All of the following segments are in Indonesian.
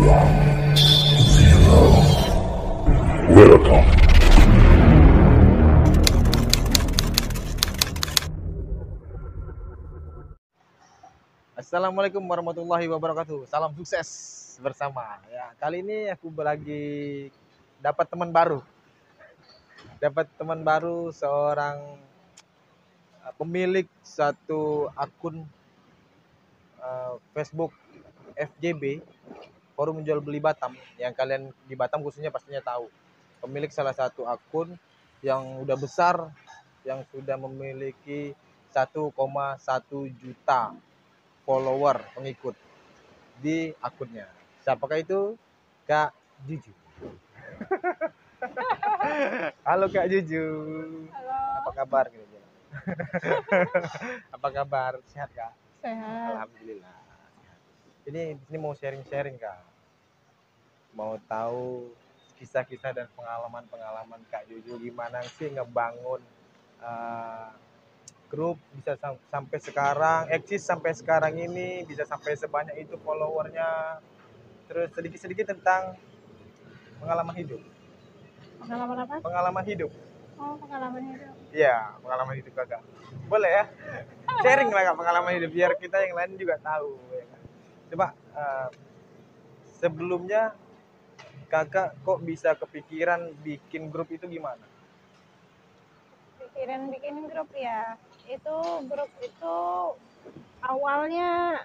Welcome. Assalamualaikum warahmatullahi wabarakatuh. Salam sukses bersama. Ya, kali ini aku lagi dapat teman baru. Dapat teman baru seorang pemilik satu akun Facebook FJB, Forum Jual Beli Batam. Yang kalian di Batam khususnya pastinya tahu. Pemilik salah satu akun yang udah besar, yang sudah memiliki 1,1 juta follower pengikut di akunnya. Siapakah itu? Kak Juju. Halo Kak Juju. Halo. Apa kabar? Apa kabar? Sehat Kak? Sehat. Alhamdulillah. Ini mau sharing-sharing Kak. Mau tahu kisah-kisah dan pengalaman-pengalaman Kak Juju gimana sih ngebangun grup bisa sampai sekarang, eksis sampai sekarang ini, bisa sampai sebanyak itu followernya. Terus sedikit-sedikit tentang pengalaman hidup. Pengalaman apa? Pengalaman hidup. Oh, pengalaman hidup. Iya, pengalaman hidup Kakak. Boleh ya? Sharing lah Kak pengalaman hidup biar kita yang lain juga tahu. Ya kan? Coba sebelumnya Kakak kok bisa kepikiran bikin grup itu gimana? Pikiran bikin grup ya. Grup itu awalnya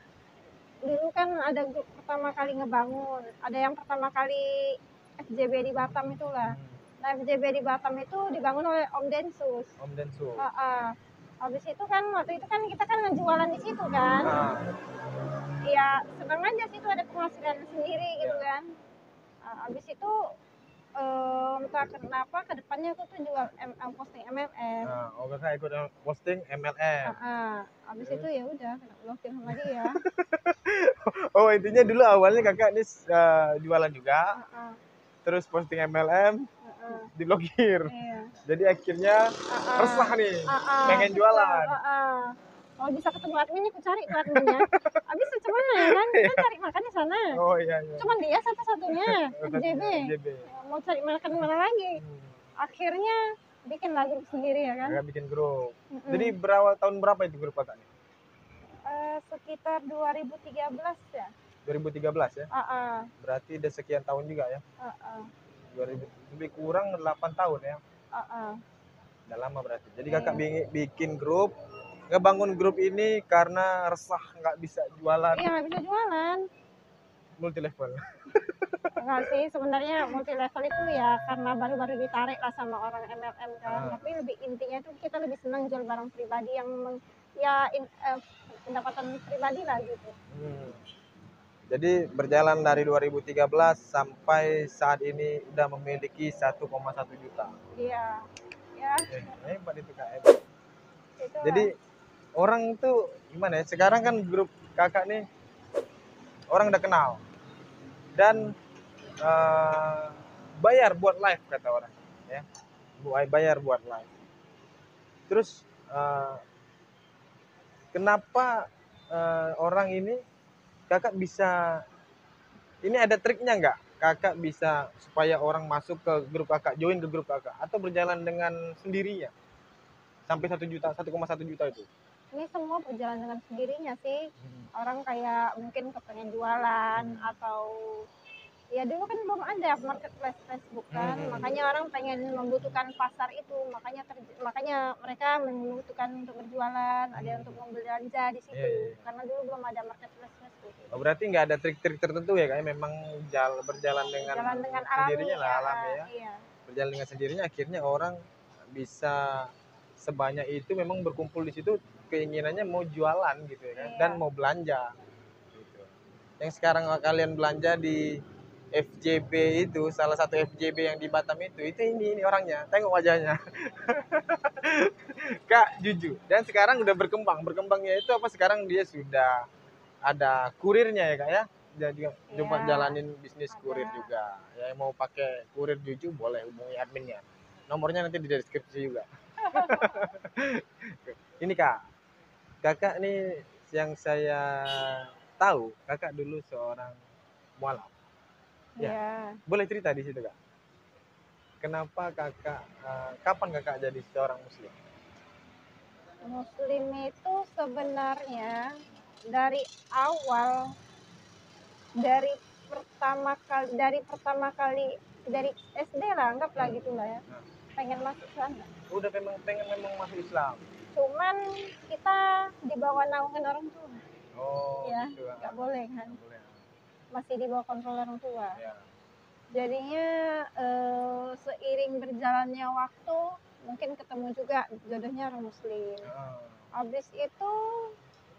dulu kan ada grup pertama kali ngebangun. Ada yang pertama kali FJB di Batam itulah. Nah, FJB di Batam itu dibangun oleh Om Densus. Om Densus. Habis itu kan waktu itu kan kita kan ngejualan di situ kan. Ya senang aja sih itu ada penghasilan sendiri gitu kan. Habis itu entah kenapa kedepannya aku tuh jual posting MLM. Oh Kakak ikut posting MLM. Habis itu ya udah kena blokir sama dia. Oh intinya dulu awalnya Kakak ini jualan juga. Terus posting MLM diblokir. Iya. Jadi akhirnya resah nih, pengen jualan. Kalau bisa ketemu adminnya, aku cari tuh adminnya. Habis cuman kan kita cari makan di sana. Oh iya. Cuman dia satu-satunya FJB. Mau cari makan mana lagi? Akhirnya bikin grup sendiri ya kan? Kakak bikin grup. Jadi tahun berapa itu grup Kakak? Sekitar 2013 ya. 2013 ya? Berarti udah sekian tahun juga ya? 2000, lebih kurang 8 tahun ya? Udah lama berarti. Jadi Kakak bikin grup, ngebangun grup ini karena resah nggak bisa jualan. Iya nggak bisa jualan. Multi level. Enggak sih, sebenarnya multi level itu ya karena baru-baru ditarik lah sama orang MLM kan. Tapi lebih intinya itu kita lebih senang jual barang pribadi yang pendapatan pribadi lah gitu. Jadi berjalan dari 2013 sampai saat ini udah memiliki 1,1 juta. Iya. Ya. Hebat itu Kak. Jadi orang tuh gimana ya? Sekarang kan grup Kakak nih orang udah kenal dan bayar buat live kata orang, ya. Bayar buat live. Terus kenapa orang ini Kakak bisa, ini ada triknya nggak? Kakak bisa supaya orang masuk ke grup Kakak, join ke grup Kakak, atau berjalan dengan sendirinya sampai 1 juta, 1,1 juta itu? Ini semua berjalan dengan sendirinya sih. Orang kayak mungkin kepengen jualan atau ya dulu kan belum ada marketplace Facebook kan, makanya orang pengen membutuhkan pasar itu, makanya mereka membutuhkan untuk berjualan, ada yang untuk membelanja di situ, karena dulu belum ada marketplace Facebook. Oh, berarti nggak ada trik-trik tertentu ya kayak memang berjalan dengan sendirinya lah, alami ya. Iya. Berjalan dengan sendirinya akhirnya orang bisa sebanyak itu memang berkumpul di situ keinginannya mau jualan gitu ya kan, dan mau belanja gitu. Yang sekarang kalian belanja di FJB itu, salah satu FJB yang di Batam itu ini orangnya, tengok wajahnya. Kak Juju. Dan sekarang udah berkembangnya itu apa, sekarang dia sudah ada kurirnya ya Kak ya, jadi coba jalanin bisnis kurir juga ya. Mau pakai kurir Juju boleh hubungi adminnya, nomornya nanti di deskripsi juga. Ini kakak nih yang saya tahu, kakak dulu seorang mualaf. Ya. Iya. Boleh cerita di situ, Kak? Kenapa Kakak, kapan Kakak jadi seorang muslim? Muslim itu sebenarnya dari awal, dari pertama kali dari SD lah, anggaplah gitulah ya. Nah, Pengen masuk sana. udah pengen memang masuk Islam. Cuman kita di bawah naungan orang tua. Oh, Ya, gitu. nggak boleh kan. Nggak boleh. Masih di bawah kontrol orang tua. Ya. Jadinya seiring berjalannya waktu, mungkin ketemu juga jodohnya orang muslim. Oh. Habis itu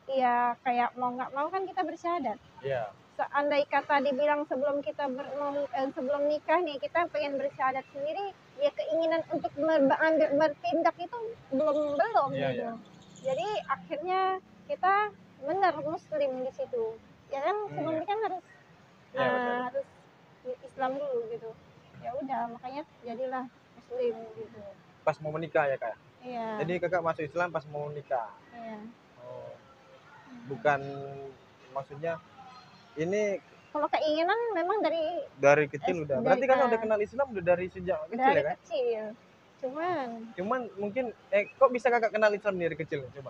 ya kayak mau nggak mau kan kita bersyahadat. Iya. Seandai kata dibilang sebelum kita sebelum nikah nih kita pengen bersyahadat sendiri, ya keinginan untuk bertindak itu belum Iya, gitu. iya. Jadi akhirnya kita benar muslim di situ. Ya kan sebelum Iya. nikah harus Iya, betul. harus Islam dulu gitu. Ya udah makanya jadilah muslim gitu. Pas mau menikah ya, Kak? Iya. Jadi Kakak masuk Islam pas mau nikah. Iya. Oh. Bukan, maksudnya ini Kalau keinginan memang dari kecil udah. Berarti Kakak udah kenal Islam udah dari sejak kecil dari ya, Kak? kecil. Cuman mungkin kok bisa Kakak kenal Islam dari kecil? Coba.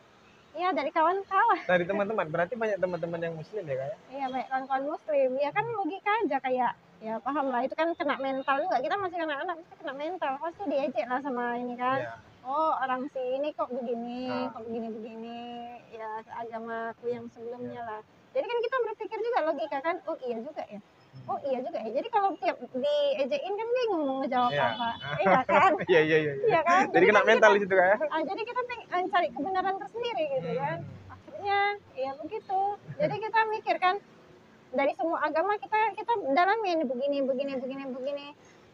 Iya dari kawan-kawan. Dari teman-teman. Berarti banyak teman-teman yang muslim ya, Kak? Iya banyak kawan-kawan muslim. Ya kan logika aja kayak ya paham lah itu kan kena mental juga. Kita masih anak-anak pasti kena mental. Pasti diejek lah sama ini kan. Iya. Oh orang sini kok begini, Ah. kok begini-begini. Ya agamaku yang sebelumnya lah. Jadi kan kita berpikir juga logika kan. Oh iya juga ya. Oh iya juga ya. Jadi kalau tiap diejekin kan bingung mau ngejawab Iya. apa. Iya kan? Iya. Iya kan? Jadi kena kan mental di situ, Kak? jadi kita cari kebenaran tersendiri gitu kan. Akhirnya ya begitu. Jadi kita mikir kan dari semua agama kita dalami ini begini.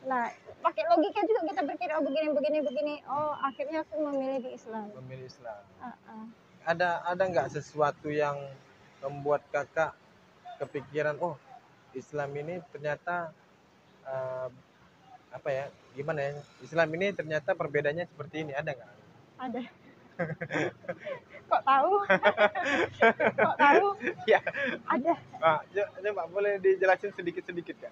Nah, pakai logika juga kita berpikir oh begini. Oh, akhirnya aku memilih di Islam. Memilih Islam. Uh-uh. Ada nggak sesuatu yang membuat Kakak kepikiran, oh Islam ini ternyata apa ya? Gimana ya? Islam ini ternyata perbedaannya seperti ini. Ada nggak? Ada. Kok tahu? Kok tahu? Ya. Ada. Coba boleh dijelasin sedikit-sedikit, Kak?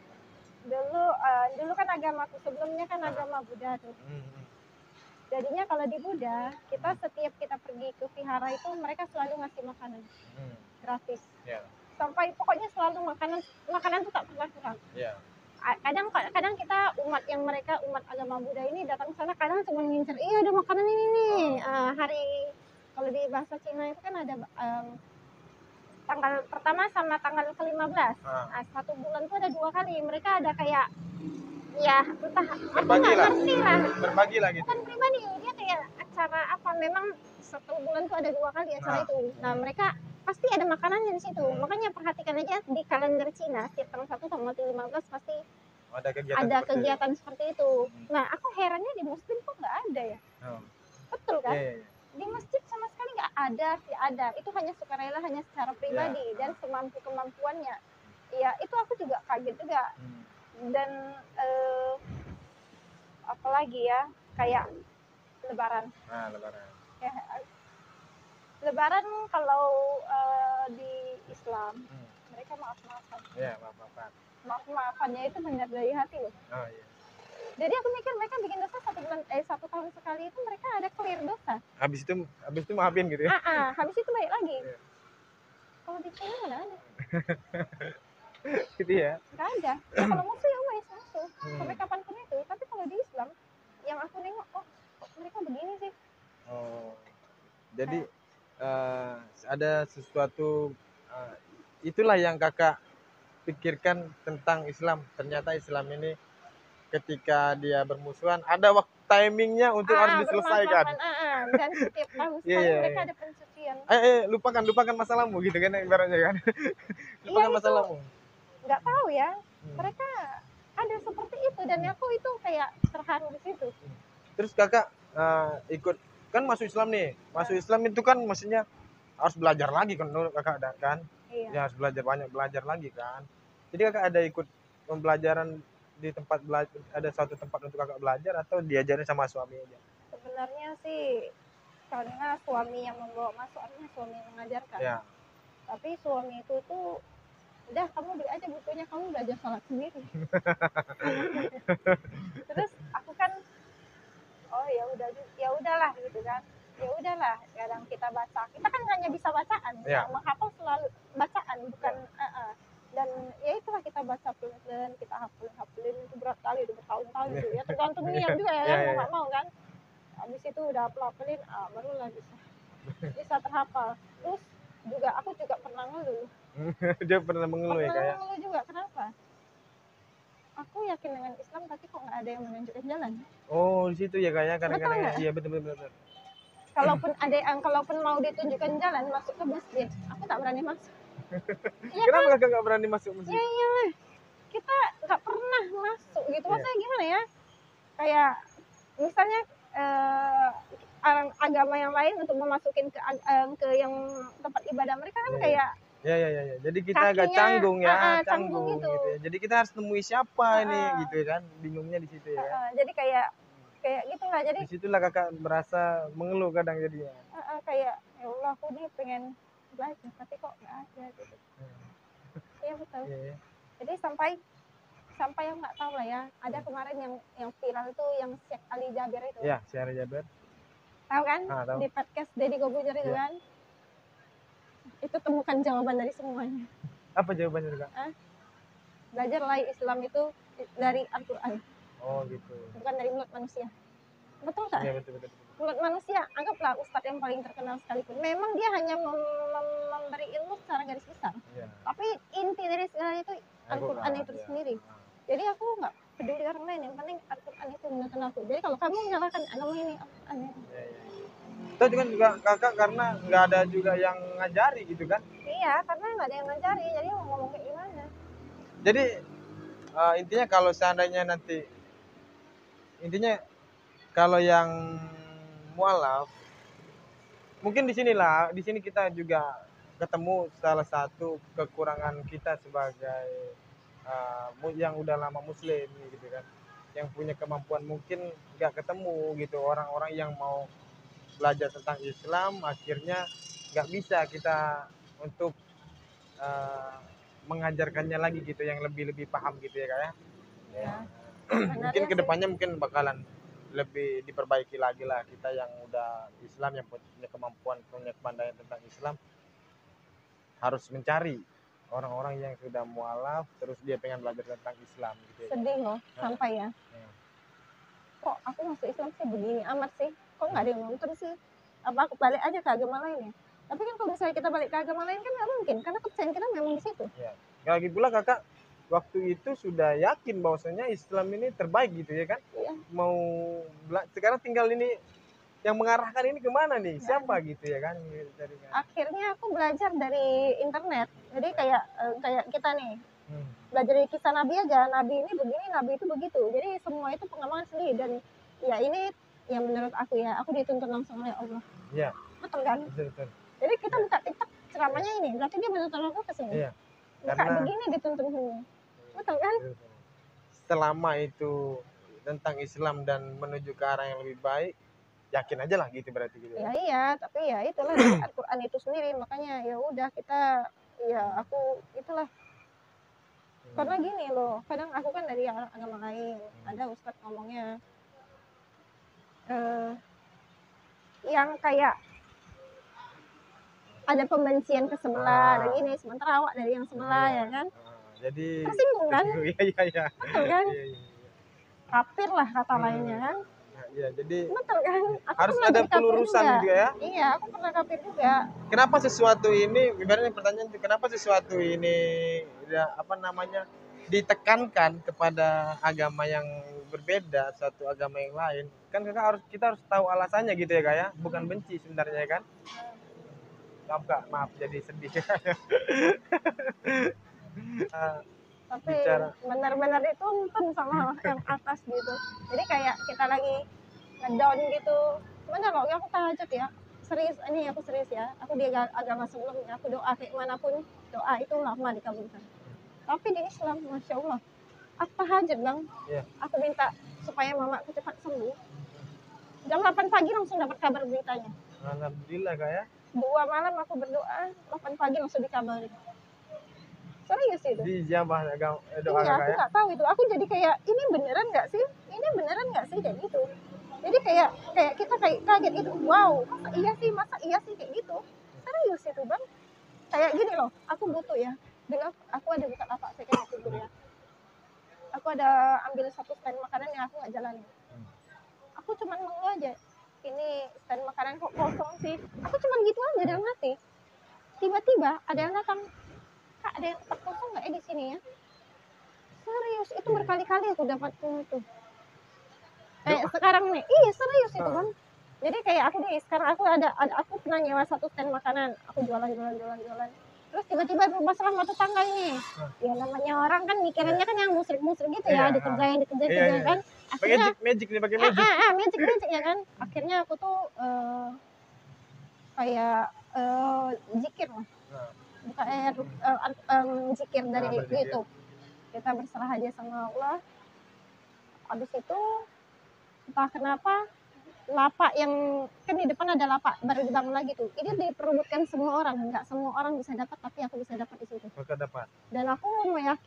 Dulu kan agamaku sebelumnya kan agama Buddha tuh. Jadinya kalau di Buddha, setiap kita pergi ke vihara itu mereka selalu ngasih makanan gratis. Yeah. Sampai pokoknya selalu makanan tuh tak pernah kurang. Yeah. Kadang kita umat agama Buddha ini datang ke sana kadang cuma ngincer, iya ada makanan ini nih. Hari kalau di bahasa Cina itu kan ada tanggal pertama sama tanggal ke-15. Satu bulan tuh ada 2 kali. Mereka ada kayak ya entah berbagi lah. Ngerti lah. Berbagi lah gitu. Bukan pribadi, dia kayak acara apa memang satu bulan tuh ada 2 kali acara itu. Nah, mereka pasti ada makanannya di situ. Makanya perhatikan aja di kalender Cina setiap tanggal 1 tanggal 15 pasti ada kegiatan seperti itu. Nah, aku herannya di Muslim kok nggak ada ya. Betul kan? Yeah. Di masjid sama sekali nggak ada. Itu hanya sukarela, hanya secara pribadi dan kemampuannya. Ya itu aku juga kaget juga. Dan apalagi ya kayak Lebaran. Lebaran. Ya, Lebaran kalau di Islam mereka maaf-maafan. Iya, maaf-maafan. Maaf-maafannya itu benar dari hati loh. Oh iya. Jadi aku mikir mereka bikin dosa 1 tahun sekali itu mereka ada clear dosa. Habis itu maafin gitu ya? Habis itu baik lagi. Yeah. Kalau di China mana ada? Gitu ya? Nggak ada. Ya, kalau musuh ya wes musuh. Sampai kapanpun itu. Tapi kalau di Islam, yang aku nengok, oh kok mereka begini sih? Oh, jadi ada sesuatu itulah yang Kakak pikirkan tentang Islam. Ternyata Islam ini ketika dia bermusuhan ada waktu timingnya untuk harus diselesaikan. Dan setiap tahun sekali mereka ada pensucian. Lupakan masalahmu gitu kan ibaratnya kan. Lupakan masalahmu. Nggak tahu ya. Mereka ada seperti itu dan aku itu kayak terharu di situ. Terus Kakak ikut kan masuk Islam nih. Masuk Islam itu kan maksudnya harus belajar lagi kan menurut Kakak kan? Iya. Ya harus belajar lagi kan. Jadi Kakak ada ikut pembelajaran di tempat belajar, ada suatu tempat untuk Kakak belajar atau diajarin sama suami aja? Sebenarnya sih karena suami yang membawa masuk, artinya suami yang mengajarkan. Ya. Tapi suami itu tuh udah kamu beli aja bukunya, kamu belajar sholat sendiri. Terus aku kan oh ya udahlah gitu kan, ya udahlah kadang kita baca, kita kan hanya bisa bacaan, Ya. menghafal selalu bacaan bukan dan ya itulah kita baca pelan-pelan, kita hafalin itu berat kali, itu bertahun-tahun itu ya, tergantung niat juga ya kan, mau nggak mau kan. Habis itu udah hafalin barulah bisa terhafal. Terus juga aku juga pernah ngeluh. Dia pernah mengeluh ya kayak. Ngeluh juga, kenapa? Aku yakin dengan Islam tapi kok nggak ada yang menunjukkan jalan. Oh di situ ya kayak kadang-kadang Betul nggak? iya betul. Kalaupun mau ditunjukkan jalan masuk ke masjid, aku tak berani masuk. Ya Kenapa kan? kakak nggak berani masuk masjid? Ya iyalah, kita nggak pernah masuk gitu. Maksudnya gimana ya? Kayak misalnya agama yang lain untuk memasukin ke yang tempat ibadah mereka kan kayak ya. Jadi kita agak canggung ya, canggung gitu ya. Jadi kita harus temui siapa ini gitu kan, bingungnya di situ ya. Jadi kayak gitu lah. Jadi disitulah kakak berasa mengeluh kadang jadinya. Kayak ya Allah aku nih pengen belajar tapi kok nggak ada gitu. Iya betul. Yeah. Jadi sampai yang nggak tahu lah ya. Ada kemarin yang viral itu yang Syekh Ali Jaber itu. Iya, Syekh Ali Jaber. Tahu kan? Tahu. Di podcast Deddy Corbuzier itu kan. Itu temukan jawaban dari semuanya. Apa jawabannya kak? Belajarlah Islam itu dari Al-Quran. Oh gitu. Bukan dari mulut manusia. Betul tak? Iya betul. Mulut manusia, anggaplah ustadz yang paling terkenal sekalipun. Memang dia hanya memberi ilmu secara garis besar. Ya. Tapi inti dari segalanya itu Al-Quran itu sendiri. Jadi aku nggak peduli orang lain, yang penting Al-Quran itu menuntun aku. Jadi kalau kamu menyalahkan agama ini, Al-Quran itu. Itu juga kakak karena nggak ada juga yang ngajari gitu kan? Iya, karena nggak ada yang ngajari, jadi mau ngomong kayak gimana? Jadi intinya kalau seandainya nanti, kalau yang mualaf, mungkin di sini kita juga ketemu salah satu kekurangan kita sebagai yang udah lama muslim gitu kan, yang punya kemampuan mungkin nggak ketemu gitu orang-orang yang mau belajar tentang Islam, akhirnya nggak bisa kita untuk mengajarkannya lagi gitu yang lebih paham gitu ya kayak ya. Mungkin kedepannya mungkin bakalan lebih diperbaiki lagi lah, kita yang udah Islam yang punya kemampuan, punya kepandaian tentang Islam harus mencari orang-orang yang sudah mualaf terus dia pengen belajar tentang Islam gitu ya. Sedih loh sampai ya. Kok aku masuk Islam sih begini amat sih, kok nggak ada yang nonton sih, apa aku balik aja ke agama lain ya. Tapi kan kalau misalnya kita balik ke agama lain kan nggak mungkin, karena kepercayaan kita memang di situ ya. Lagi pula kakak waktu itu sudah yakin bahwasanya Islam ini terbaik gitu ya kan. Iya. Mau sekarang tinggal ini yang mengarahkan ini kemana nih, siapa gitu ya kan. Akhirnya aku belajar dari internet, jadi kayak kita nih belajar dari kisah Nabi aja, Nabi ini begini, Nabi itu begitu, jadi semua itu pengembangan sendiri. Dan ya ini yang menurut aku ya, aku dituntun langsung oleh Allah. Iya. Betul kan? Betul. Jadi kita buka TikTok ceramahnya ini, berarti dia menuntun aku ke sini. Iya. Buka begini dituntun sini. Betul kan? Selama itu tentang Islam dan menuju ke arah yang lebih baik, yakin aja lah gitu berarti gitu. Ya iya, tapi ya itulah dari Al-Quran itu sendiri, makanya ya udah kita aku itulah. Karena gini loh, kadang aku kan dari agama lain, ada ustadz ngomongnya yang kayak ada pembencian ke sebelah, dan ini sementara awak dari yang sebelah ya kan. Jadi tersinggung kan? Iya. Betul kan? Kafir lah kata lainnya kan. Iya, jadi betul kan? Aku harus ada pelurusan juga ya. Iya, aku pernah kafir juga. Kenapa sesuatu ini, ibaratnya pertanyaan itu, kenapa sesuatu ini ditekankan kepada agama yang berbeda, satu agama yang lain? Kan kita harus tahu alasannya gitu ya kak ya, bukan benci sebenarnya kan. Maaf jadi sedih. Tapi benar-benar dituntun sama yang atas gitu. Jadi kayak kita lagi ngedown gitu. Benar loh, aku tahajud ya. Serius, ini aku serius ya. Aku di agama sebelumnya, aku doa kayak manapun, doa itu lama dikabulkan. Tapi di Islam, Masya Allah, aku tahajud bang. Yeah. Aku minta supaya mama aku cepat sembuh. Jam 8 pagi langsung dapat kabar beritanya. Alhamdulillah kak ya. 2 malam aku berdoa, 8 pagi langsung dikabarin. Serius itu. Dijabah doa Iya, kakak aku ya. nggak tahu itu. Aku jadi kayak ini beneran nggak sih? Ini beneran nggak sih kayak gitu. Jadi kayak kayak kita kayak kaget gitu. Wow, masa iya sih kayak gitu. Serius itu bang. Kayak gini loh. Aku butuh ya. Dulu aku ada buka lapak second kubur ya. Aku ada ambil satu stand makanan yang aku nggak jalanin. Aku cuma mengeluh aja. Ini stand makanan kok kosong sih. Aku cuma gitu aja dalam hati. Tiba-tiba ada yang datang. Kak, ada yang tempat kosong nggak ya di sini ya? Serius, itu berkali-kali aku dapat itu. Kayak sekarang nih, iya serius itu bang. Jadi kayak aku nih, sekarang aku pernah nyewa satu stand makanan. Aku jualan. Terus tiba-tiba bermasalah sama tetangga ini. Ya namanya orang kan mikirannya kan yang musrik-musrik gitu ya, dikerjain kan. Akhirnya Magic nih, pakai magic. magic ya kan. Akhirnya aku tuh kayak zikir lah. Buka zikir dari YouTube. Kita berserah aja sama Allah. Habis itu entah kenapa lapak yang kan di depan ada lapak baru dibangun lagi tuh, ini diperebutkan semua orang, nggak semua orang bisa dapat, tapi aku bisa dapat di situ. Kakak dapat. Dan aku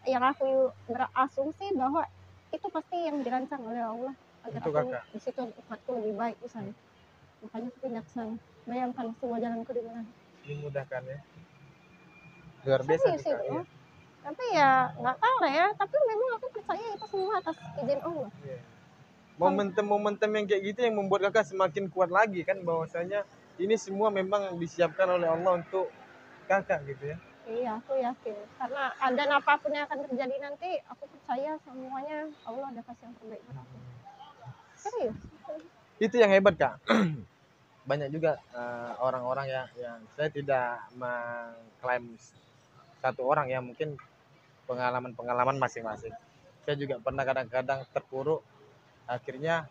yang aku berasumsi bahwa itu pasti yang dirancang oleh Allah agar Untuk aku kakak. di situ tempatku lebih baik di sana. Makanya aku pindah ke sana. Bayangkan semua jalanku di mana. Dimudahkan ya. Luar biasa Serius sih, Kak. itu. Iya. Tapi ya nggak tahu lah ya, tapi memang aku percaya itu semua atas izin Allah. Iya. Momentum-momentum yang kayak gitu yang membuat kakak semakin kuat lagi kan, bahwasanya ini semua memang disiapkan oleh Allah untuk kakak gitu ya. Iya, aku yakin. Karena dan apapun yang akan terjadi nanti, aku percaya semuanya Allah ada kasih yang terbaik buat aku. Serius. Itu yang hebat, Kak. Banyak juga orang-orang yang saya tidak mengklaim satu orang ya, mungkin pengalaman masing-masing. Saya juga pernah kadang-kadang terpuruk, akhirnya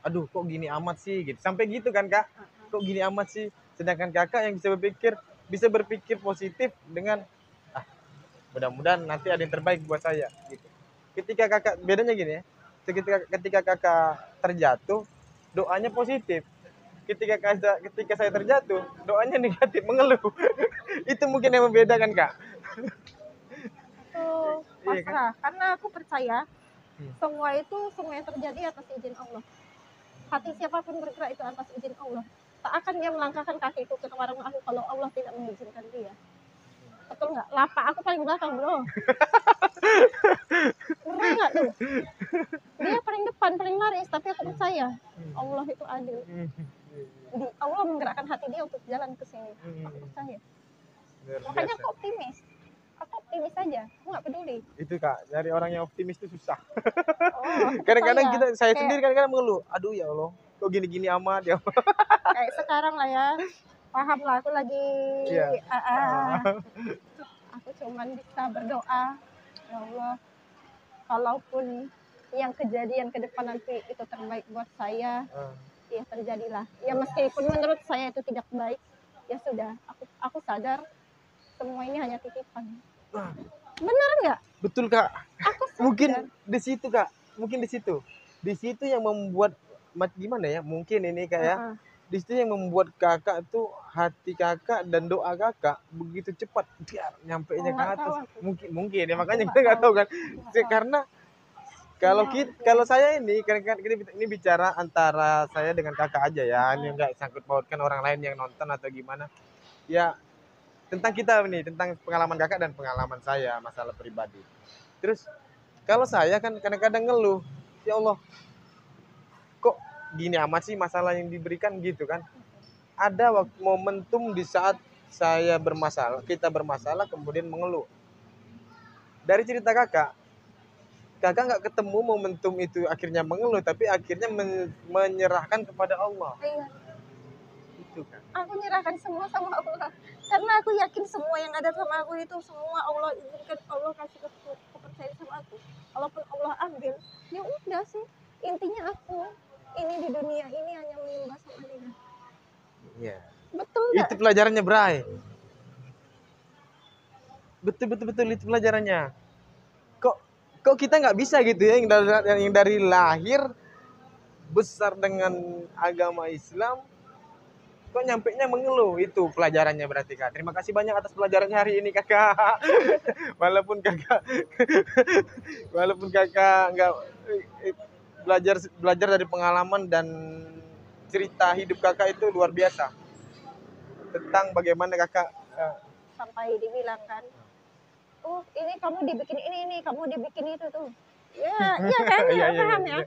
aduh kok gini amat sih gitu. Sampai gitu kan, Kak. Kok gini amat sih? Sedangkan kakak yang bisa berpikir positif dengan mudah-mudahan nanti ada yang terbaik buat saya gitu. Ketika kakak, bedanya gini ya. Ketika kakak terjatuh, doanya positif. Ketika saya terjatuh, doanya negatif, mengeluh. Itu mungkin yang membedakan, Kak. Itu pasrah. Karena aku percaya semua yang terjadi atas izin Allah. Hati siapapun bergerak itu atas izin Allah. Tak akan dia melangkahkan kakiku ke warung aku kalau Allah tidak mengizinkan dia. Betul nggak? Lapak aku paling belakang bro. Pernah nggak tuh? Dia paling depan, paling laris, tapi aku percaya Allah itu adil. Allah menggerakkan hati dia untuk jalan ke sini. Aku percaya. Makanya aku optimis. Aku optimis aja, aku nggak peduli. Itu, Kak, nyari orang yang optimis itu susah. Oh, kadang-kadang saya sendiri kadang-kadang mengeluh. Aduh ya Allah, kok gini-gini amat ya. Kayak sekarang lah ya. Paham lah, aku lagi aku cuman bisa berdoa, ya Allah, kalaupun yang kejadian ke depan nanti itu terbaik buat saya, ya terjadilah. Ya meskipun menurut saya itu tidak baik, ya sudah. Aku sadar semua ini hanya titipan. Benar nggak? Betul, Kak. Aku sadar. Mungkin di situ, Kak. Di situ yang membuat gimana ya? Mungkin ini kayak di situ yang membuat kakak tuh hati kakak dan doa kakak begitu cepat biar nyampainya ke atas. Mungkin ya, makanya kita nggak tahu kan. Karena kalau saya ini bicara antara saya dengan kakak aja ya, ini nggak sangkut pautkan orang lain yang nonton atau gimana. Ya tentang kita nih, tentang pengalaman kakak dan pengalaman saya masalah pribadi. Terus kalau saya kan kadang-kadang ngeluh, ya Allah, kok gini amat sih masalah yang diberikan gitu kan. Ada momentum di saat kita bermasalah kemudian mengeluh. Dari cerita kakak nggak ketemu momentum itu akhirnya mengeluh, tapi akhirnya menyerahkan kepada Allah. Iya. Itu kan. Aku menyerahkan semua sama Allah. Karena aku yakin semua yang ada sama aku itu semua Allah izinkan, Allah kasih kepercayaan sama aku. Kalaupun Allah ambil, ya udah sih. Intinya aku ini di dunia ini hanya menyembah sama Dia. Iya. Betul nggak? Itu pelajarannya, Bray. Betul itu pelajarannya. Kok kita nggak bisa gitu ya, yang dari lahir besar dengan agama Islam, kok nyampenya mengeluh. Itu pelajarannya berarti Kak. Terima kasih banyak atas pelajarannya hari ini Kakak. walaupun Kakak walaupun Kakak nggak belajar belajar dari pengalaman dan cerita hidup Kakak itu luar biasa tentang bagaimana Kakak sampai dibilang kan, oh ini kamu dibikin ini kamu dibikin itu tuh, ya iya kan ya, paham ya.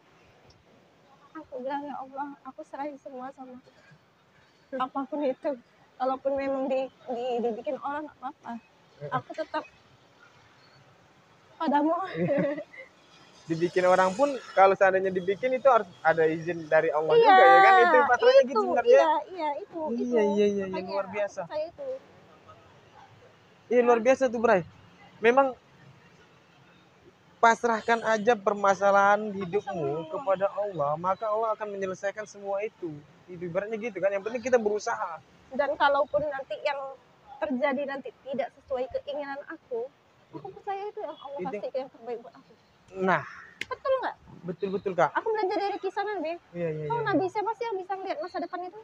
Aku bilang ya Allah, aku serahin semua sama apapun itu, kalaupun memang dibikin orang nggak apa-apa, aku tetap padamu. dibikin orang pun kalau seandainya dibikin itu harus ada izin dari Allah Iya, juga ya kan, itu pasrahnya gitu sebenarnya. Iya itu. Iya, Makanya luar biasa. saya itu. Iya luar biasa tuh Bray. Memang pasrahkan aja permasalahan hidupmu kepada Allah, maka Allah akan menyelesaikan semua itu. Itu ibaratnya gitu kan. Yang penting kita berusaha. Dan kalaupun nanti yang terjadi nanti tidak sesuai keinginan aku percaya itu yang Allah pasti yang terbaik buat aku. Nah, betul nggak? Betul Kak. Aku belajar dari kisah Nabi. Iya. Nabi siapa sih yang bisa melihat masa depan itu?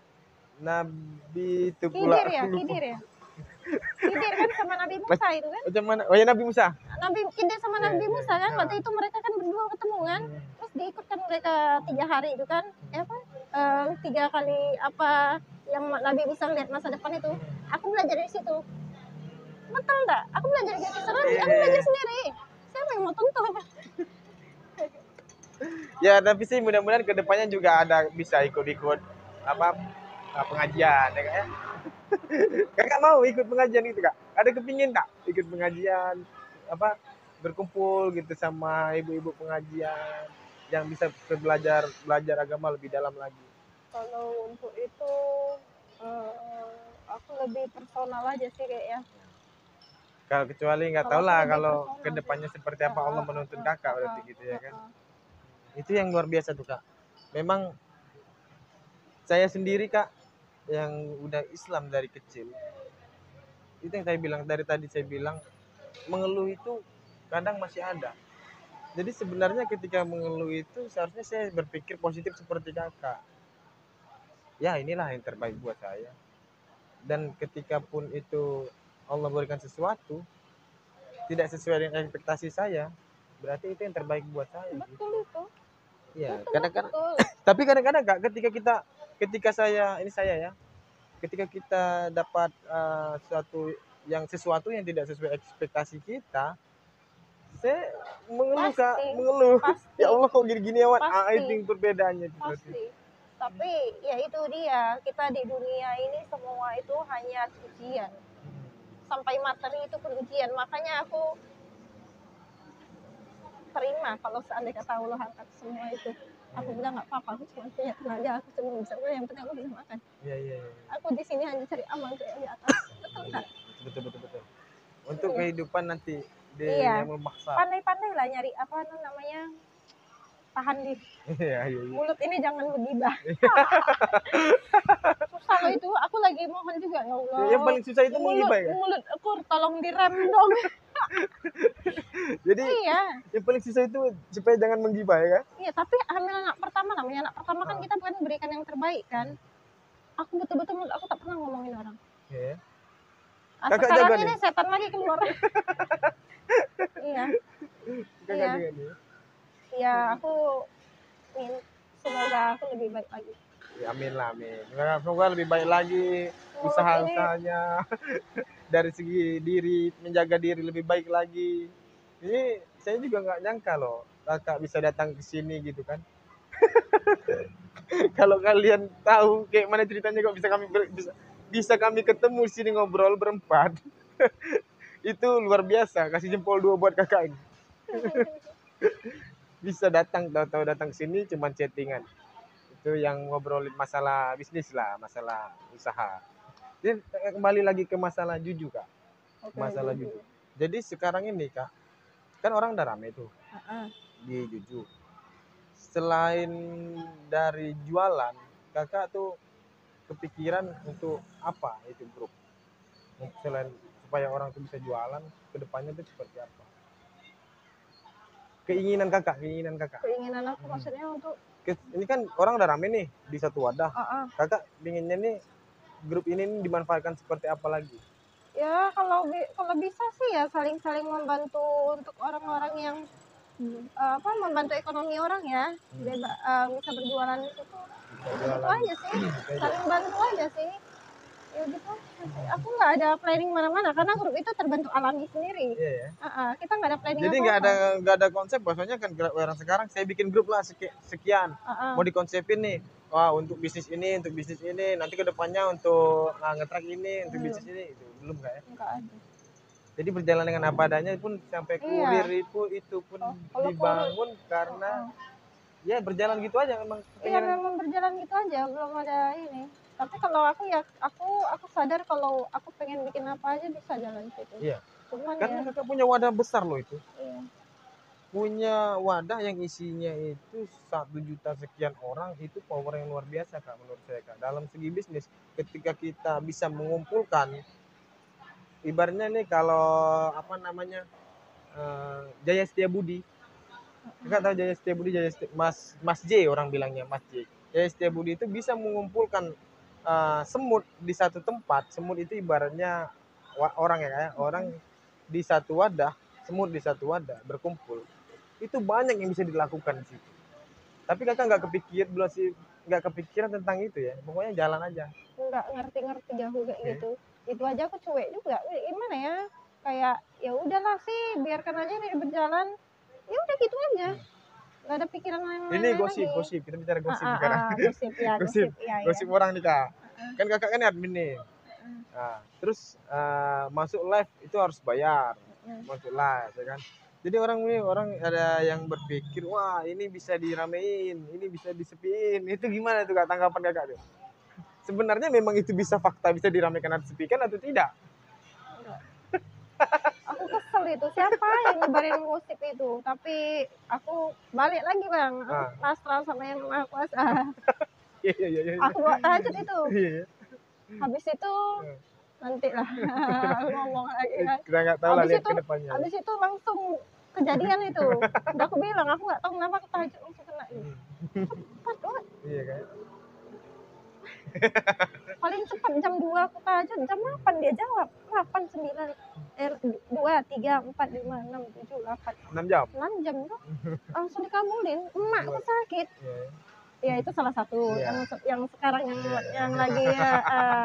Nabi itu pula. Khidir ya. Khidir kan sama Nabi Musa itu kan? Macam mana? Oh ya Nabi Musa. Khidir sama Nabi Musa kan, waktu itu mereka kan berdua ketemu kan, terus diikutkan mereka 3 hari itu kan, 3 kali apa yang Nabi bisa melihat masa depan itu. Aku belajar dari situ. Betul enggak? Aku belajar dari kisah Nabi, aku belajar sendiri. Siapa yang mau tonton? Ya tapi sih mudah-mudahan kedepannya juga ada bisa ikut-ikut pengajian ya Kak ya. Kakak mau ikut pengajian gitu Kak? Ada kepingin Kak ikut pengajian berkumpul gitu sama ibu-ibu pengajian yang bisa belajar agama lebih dalam lagi? Kalau untuk itu aku lebih personal aja sih kayaknya. Kalau kecuali nggak tahu lah kalau kedepannya seperti apa Allah menuntun Kakak berarti gitu ya kan. Itu yang luar biasa tuh Kak. Memang saya sendiri Kak yang udah Islam dari kecil, itu yang saya bilang dari tadi, saya bilang mengeluh itu kadang masih ada. Jadi sebenarnya ketika mengeluh itu seharusnya saya berpikir positif seperti Kakak. Ya inilah yang terbaik buat saya. Dan ketika pun itu Allah berikan sesuatu tidak sesuai dengan ekspektasi saya, berarti itu yang terbaik buat saya. Betul itu. Iya, kadang-kadang. Tapi kadang-kadang Kak, ketika kita dapat sesuatu yang tidak sesuai ekspektasi kita, saya mengeluh Kak, pasti. Ya Allah kok gini-gini awan. Itu yang perbedaannya itu. Pasti. Tapi ya itu dia, kita di dunia ini semua itu hanya ujian. Sampai materi itu pun ujian, makanya aku terima kalau seandainya kata Allah angkat semua itu. Aku bilang nggak apa-apa, aku cuma punya tenaga, aku cuma bisa, yang penting aku bisa makan. Iya. Aku di sini hanya cari aman kayak di atas. Betul nggak? Betul. Untuk kehidupan nanti yang memaksa. Pandai-pandai lah nyari apa namanya, tahan diri. Iya. Mulut ini jangan bergibah. Susah loh itu. Aku lagi mohon juga ya Allah. Yang paling susah itu menggibah ya. Mulut aku tolong direm dong. Jadi yang paling susah itu supaya jangan menggibah ya kan? Iya, tapi hamil anak pertama kan kita bukan berikan yang terbaik kan. Aku betul-betul mulut aku tak pernah ngomongin orang. Iya. Sekarang ini setan lagi keluar. Iya. Iya, aku semoga aku lebih baik lagi. Ya, amin. Semoga lebih baik lagi usaha-usahanya. Dari segi diri, menjaga diri lebih baik lagi. Ini saya juga nggak nyangka loh Kakak bisa datang ke sini gitu kan. Kalau kalian tahu kayak mana ceritanya kok bisa kami ketemu di sini ngobrol berempat. Itu luar biasa, kasih jempol 2 buat Kakak ini. Bisa tahu datang ke sini cuma chattingan. Itu yang ngobrolin masalah bisnis lah, masalah usaha. Jadi kembali lagi ke masalah Juju Kak. Masalah Juju. Jadi sekarang ini Kak, kan orang udah rame tuh di Juju. Selain dari jualan, Kakak tuh kepikiran untuk apa itu grup? Selain supaya orang tuh bisa jualan, kedepannya tuh seperti apa? Keinginan Kakak. Keinginan aku maksudnya untuk ini kan orang udah rame nih di satu wadah. Kakak pinginnya nih grup ini nih dimanfaatkan seperti apa lagi? Ya kalau bisa sih ya saling-saling membantu untuk orang-orang yang membantu ekonomi orang ya. Bisa berjualan di situ. Gitu Jualan aja sih, gitu aja. saling bantu aja sih. Ya gitu. Aku nggak ada planning mana-mana karena grup itu terbentuk alami sendiri. Iya ya. Kita nggak ada planning Jadi apa-apa. nggak ada konsep, bahwasanya kan orang sekarang saya bikin grup lah sekian, mau dikonsepin nih, wah untuk bisnis ini, nanti kedepannya untuk nge-track ini, untuk bisnis ini, itu belum nggak ya? Nggak ada. Jadi berjalan dengan apa adanya pun sampai kurir itu pun Kalau dibangun karena ya berjalan gitu aja memang. Iya memang berjalan gitu aja, belum ada ini. Tapi kalau aku ya aku sadar kalau aku pengen bikin apa aja bisa jalan situ. Iya. Cuman Karena ya, kakak punya wadah besar loh itu. iya. Punya wadah yang isinya itu 1 juta sekian orang, itu power yang luar biasa kak menurut saya kak. Dalam segi bisnis, ketika kita bisa mengumpulkan, ibaratnya nih kalau apa namanya Jaya Setiabudi, kakak tahu Jaya Setiabudi, Mas J orang bilangnya Mas J. Jaya Setiabudi itu bisa mengumpulkan semut di satu tempat. Semut itu ibaratnya orang ya kayak orang di satu wadah, semut di satu wadah berkumpul. Itu banyak yang bisa dilakukan di situ. Tapi kakak nggak kepikir belum sih, nggak kepikiran tentang itu ya. Pokoknya jalan aja. Nggak ngerti-ngerti jauh kayak gitu. Itu aja aku cuek juga. Gimana ya? Kayak ya udahlah sih, biarkan aja ini berjalan. Ya udah gitu aja. Nggak ada pikiran lain-lain. Ini gosip. Kita bicara gosip sekarang. Gosip ya, Gosip orang nih kak. Kan kakak kan admin nih. Nah, terus masuk live itu harus bayar. Masuk live ya kan. Jadi orang ada yang berpikir, wah ini bisa diramein, ini bisa disepiin. Itu gimana tuh kak tanggapan kakak tuh? Sebenarnya memang itu bisa fakta bisa diramaikan atau disepikan atau tidak? Aku kesel itu, siapa yang nyebarin gosip itu? Tapi aku balik lagi bang, pasrah sama yang maha kuasa. Iya. Aku buat tahajud itu. Iya. Habis itu nanti lah ngomong lagi kan. Kita nggak tahu lah lihat ke depannya. Habis itu langsung kejadian itu. Udah aku bilang, aku nggak tahu kenapa tahajud langsung kena itu. Cepat banget. Iya kan. Paling cepat jam 2 aku tahajud, jam 8 dia jawab. 8, 9, 2, 3, 4, 5, 6, 7, 8. 6 jam? 6 jam tuh. Langsung dikabulin. Emakku sakit. Ya itu salah satu yang sekarang yang lagi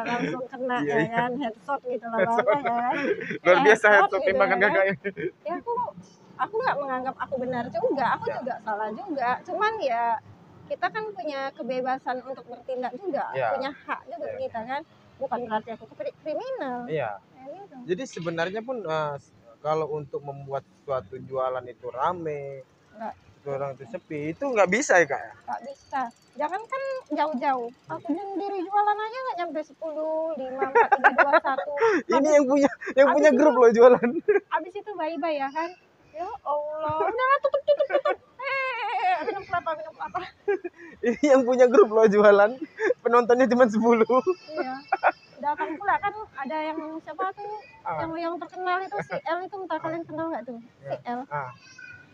langsung kena ya kan, headshot gitu lah bang ya. Luar biasa headshot gitu, tembakan kakak ini. Ya aku nggak menganggap aku benar juga, aku juga salah juga. Cuman ya kita kan punya kebebasan untuk bertindak juga, punya hak juga kita kan. Bukan berarti aku kriminal. Iya. Gitu. Jadi sebenarnya pun kalau untuk membuat suatu jualan itu rame, orang itu sepi, itu nggak bisa ya kak ya? Nggak bisa. Jangan kan jauh-jauh. Aku sendiri jualan aja nggak nyampe 10, 5, 4, 3, 2, 1. Ini yang punya grup loh jualan. Abis itu bye-bye ya kan? Ya Allah, udah tutup. Minum kelapa. Ini yang punya grup loh jualan, penontonnya cuma 10. Iya. Datang pula kan ada yang siapa tuh? Yang terkenal itu si L itu, entah kalian kenal nggak tuh? Si L.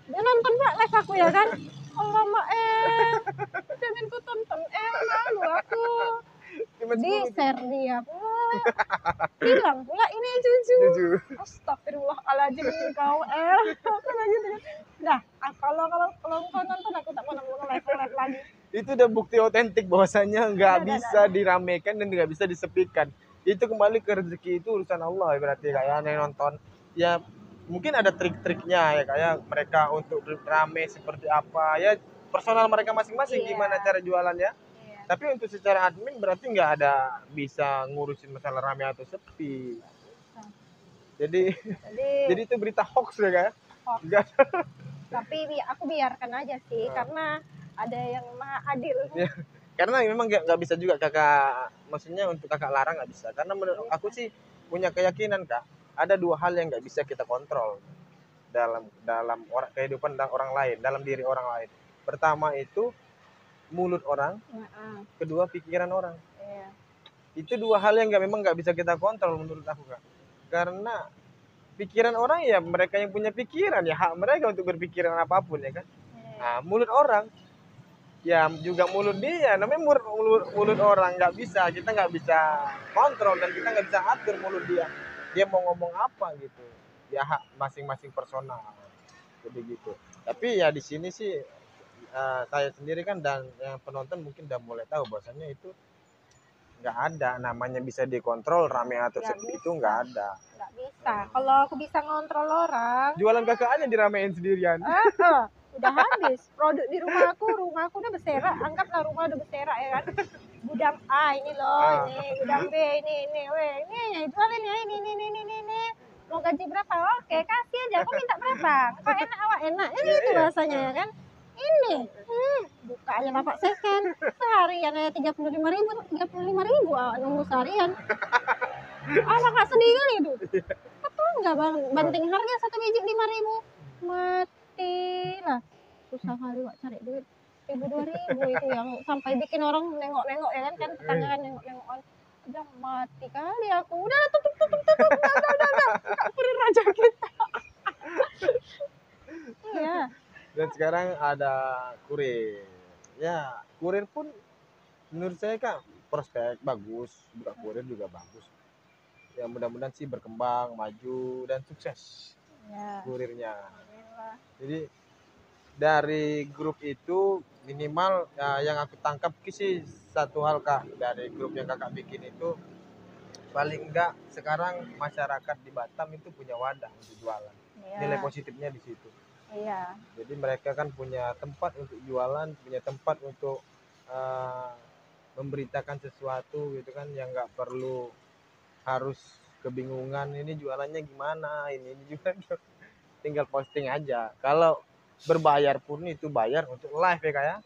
Dia nonton pula live aku ya kan? Allah mbak jangan ku tonton malu aku. Di share dia pula. Bilang pula ini jujur. Astagfirullahaladzim kau gitu. Nah, kalau kau nonton aku tak mau nonton live lagi. Itu udah bukti otentik bahwasanya nggak bisa diramaikan dan nggak bisa disepikan. Itu kembali ke rezeki, itu urusan Allah berarti kayak yang nonton. Ya mungkin ada trik-triknya ya kayak mereka untuk rame seperti apa ya, personal mereka masing-masing gimana cara jualannya. Tapi untuk secara admin berarti nggak ada bisa ngurusin masalah rame atau sepi. Jadi itu berita hoax ya kan? Hoax. Tapi aku biarkan aja sih karena ada yang maha adil. Ya, karena memang nggak bisa juga kakak, maksudnya untuk kakak larang nggak bisa. Karena menurut aku sih punya keyakinan kak, ada 2 hal yang nggak bisa kita kontrol dalam kehidupan orang lain, dalam diri orang lain. Pertama itu mulut orang, kedua pikiran orang. Itu 2 hal yang memang nggak bisa kita kontrol menurut aku kak. Karena pikiran orang ya mereka yang punya pikiran, ya hak mereka untuk berpikiran apapun ya kan. Nah, mulut orang ya juga mulut dia, namanya mulut orang kita nggak bisa kontrol dan kita nggak bisa atur mulut dia mau ngomong apa gitu, ya hak masing-masing personal, jadi gitu. Tapi ya di sini sih saya sendiri kan dan yang penonton mungkin udah mulai tahu bahwasannya itu nggak ada namanya bisa dikontrol rame atau Nggak sepi, itu bisa. nggak ada. Nggak bisa. Kalau aku bisa ngontrol orang, Jualan kakak aja diramein sendirian. udah habis. Produk di rumah aku udah berserak. Anggaplah rumah udah berserak ya kan. Gudang A ini loh, ini gudang B ini, weh, ini jualin ya ini. Mau gaji berapa? Oke, kasih aja. Aku minta berapa? Kok enak awak enak. Ini itu bahasanya ya kan. Ini, buka aja lapak second. Seharian aja 35.000 awak nunggu seharian. Kakak sendiri itu. Betul nggak bang? Banting harga 1 biji 5.000. Mati lah. Susah kali wak cari duit. 1.000 2.000 itu yang sampai bikin orang nengok-nengok ya kan tetangga kan nengok-nengok. Udah mati kali aku. Udah tutup. Udah. Kurir aja kita. Iya. Dan sekarang ada kurir. Ya, kurir pun menurut saya kak prospek bagus, buka kurir juga bagus. Ya mudah-mudahan sih berkembang, maju dan sukses Ya. kurirnya. Jadi dari grup itu minimal yang aku tangkap sih satu hal kak, dari grup yang kakak bikin itu paling enggak sekarang masyarakat di Batam itu punya wadah untuk jualan. Ya. Nilai positifnya di situ. Iya. Jadi mereka kan punya tempat untuk jualan, punya tempat untuk memberitakan sesuatu gitu kan, yang nggak perlu harus kebingungan ini jualannya gimana, ini juga tinggal posting aja. Kalau berbayar pun itu bayar untuk live ya kayak.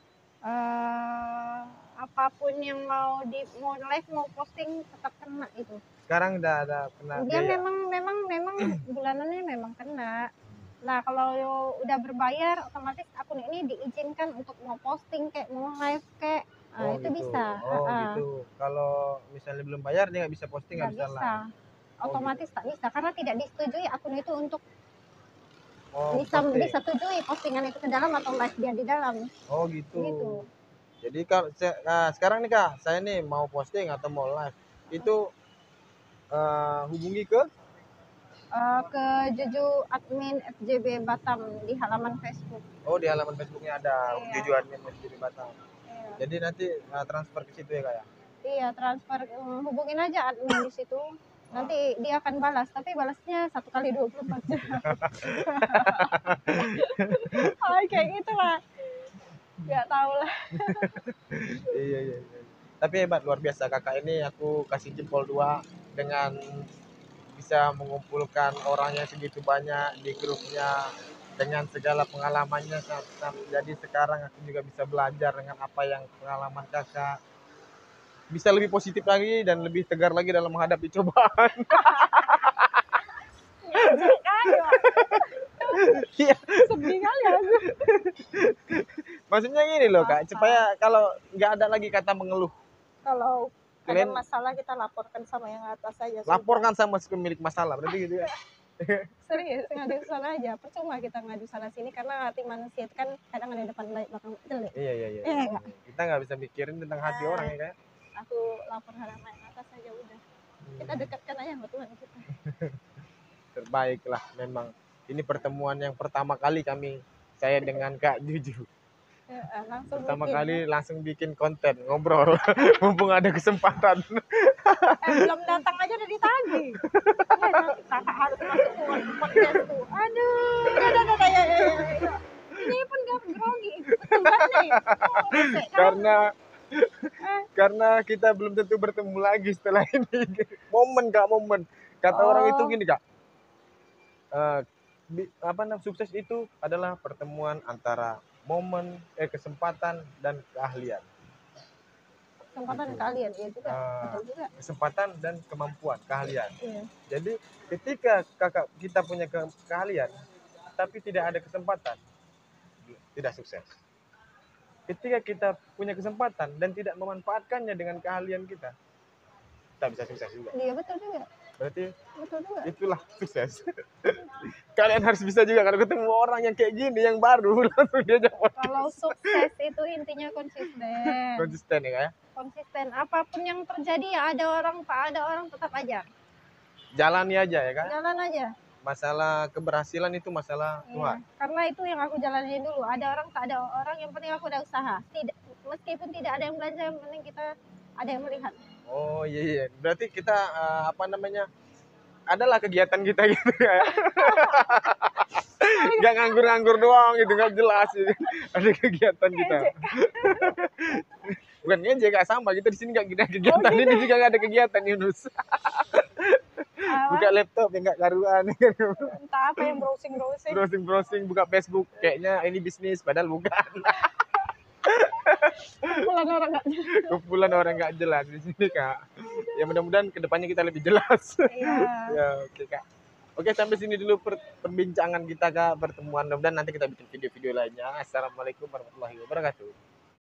Apapun yang mau live mau posting tetap kena itu. Sekarang udah ada kena dia biaya. memang bulanannya memang kena. Nah kalau udah berbayar otomatis akun ini diizinkan untuk mau posting kayak mau live kayak itu gitu. bisa. Gitu. Kalau misalnya belum bayar dia nggak bisa posting, nggak bisa live. Otomatis tak bisa karena tidak disetujui akun itu untuk posting. disetujui postingan itu ke dalam atau live dia di dalam. Gitu. Jadi kalau sekarang nih kak, saya nih mau posting atau mau live itu hubungi ke Juju admin FJB Batam di halaman Facebook. Oh, di halaman Facebooknya ada Juju admin FJB Batam. Jadi nanti transfer ke situ ya kak ya? Iya, transfer, hubungin aja admin di situ. Nanti dia akan balas, tapi balasnya 1 kali 24 jam. Kayak gitu lah. Nggak tahu lah. Iya. Tapi hebat, luar biasa kakak ini, aku kasih jempol 2 dengan bisa mengumpulkan orang yang segitu banyak di grupnya dengan segala pengalamannya. Jadi sekarang aku juga bisa belajar dengan apa yang pengalaman kakak, bisa lebih positif lagi dan lebih tegar lagi dalam menghadapi cobaan. Iya. Sedih kali aku. Maksudnya gini loh kak, supaya kalau nggak ada lagi kata mengeluh. Kalau ada masalah kita laporkan sama yang atas saja. Laporkan sama pemilik masalah, berarti gitu ya. Serius, ngadu sana aja. Percuma kita ngadu sana sini karena hati manusia itu kan kadang ada depan belakang jelek. Iya. Kita nggak bisa mikirin tentang hati orang ya kayak. Aku lapor sama yang atas saja udah. Kita dekatkan aja sama Tuhan kita. Terbaik lah memang. Ini pertemuan yang pertama kali saya dengan Kak Juju. Pertama kali langsung bikin konten, ngobrol. Mumpung ada kesempatan. Belum datang aja udah ditagih. Kakak harus masuk podcast tuh. Aduh, ya. Ini pun gak grogi. Betul nih. Karena kita belum tentu bertemu lagi setelah ini. Momen. Kata orang itu gini kak. Sukses itu adalah pertemuan antara momen, kesempatan dan keahlian. Kesempatan dan kemampuan, keahlian. Iya. Jadi ketika kita punya keahlian tapi tidak ada kesempatan, tidak sukses. Ketika kita punya kesempatan dan tidak memanfaatkannya dengan keahlian kita bisa sukses juga. Iya betul juga. Berarti Betul juga. itulah sukses. Kalian harus bisa juga kalau ketemu orang yang kayak gini, yang baru, langsung diajak Kalau podcast. sukses itu intinya konsisten. Konsisten ya, Kak, ya. Konsisten. Apapun yang terjadi ya ada orang, tak ada orang tetap aja. Jalani aja ya, Kak. Jalan aja. Masalah keberhasilan itu masalah Iya. Tuhan. Karena itu yang aku jalanin dulu. Ada orang, tak ada orang, yang penting aku udah usaha. Meskipun tidak ada yang belanja, yang penting kita ada yang melihat. Oh iya, iya. Berarti kita apa namanya? Adalah kegiatan kita gitu ya. Gak nganggur-nganggur doang gitu, gak jelas gitu. Ada kegiatan kita. Bukan ngejek, gak sama, kita di sini gak ada kegiatan. Ini juga gak ada kegiatan, Yunus. Buka laptop ya gak karuan. Entah apa yang browsing-browsing. Browsing-browsing, buka Facebook, kayaknya ini bisnis, padahal bukan. Kumpulan orang gak jelas di sini, Kak. Ya mudah-mudahan kedepannya kita lebih jelas. Iya. Ya, oke, Kak. Oke, sampai sini dulu perbincangan kita, Kak, pertemuan. Mudah-mudahan nanti kita bikin video-video lainnya. Assalamualaikum warahmatullahi wabarakatuh.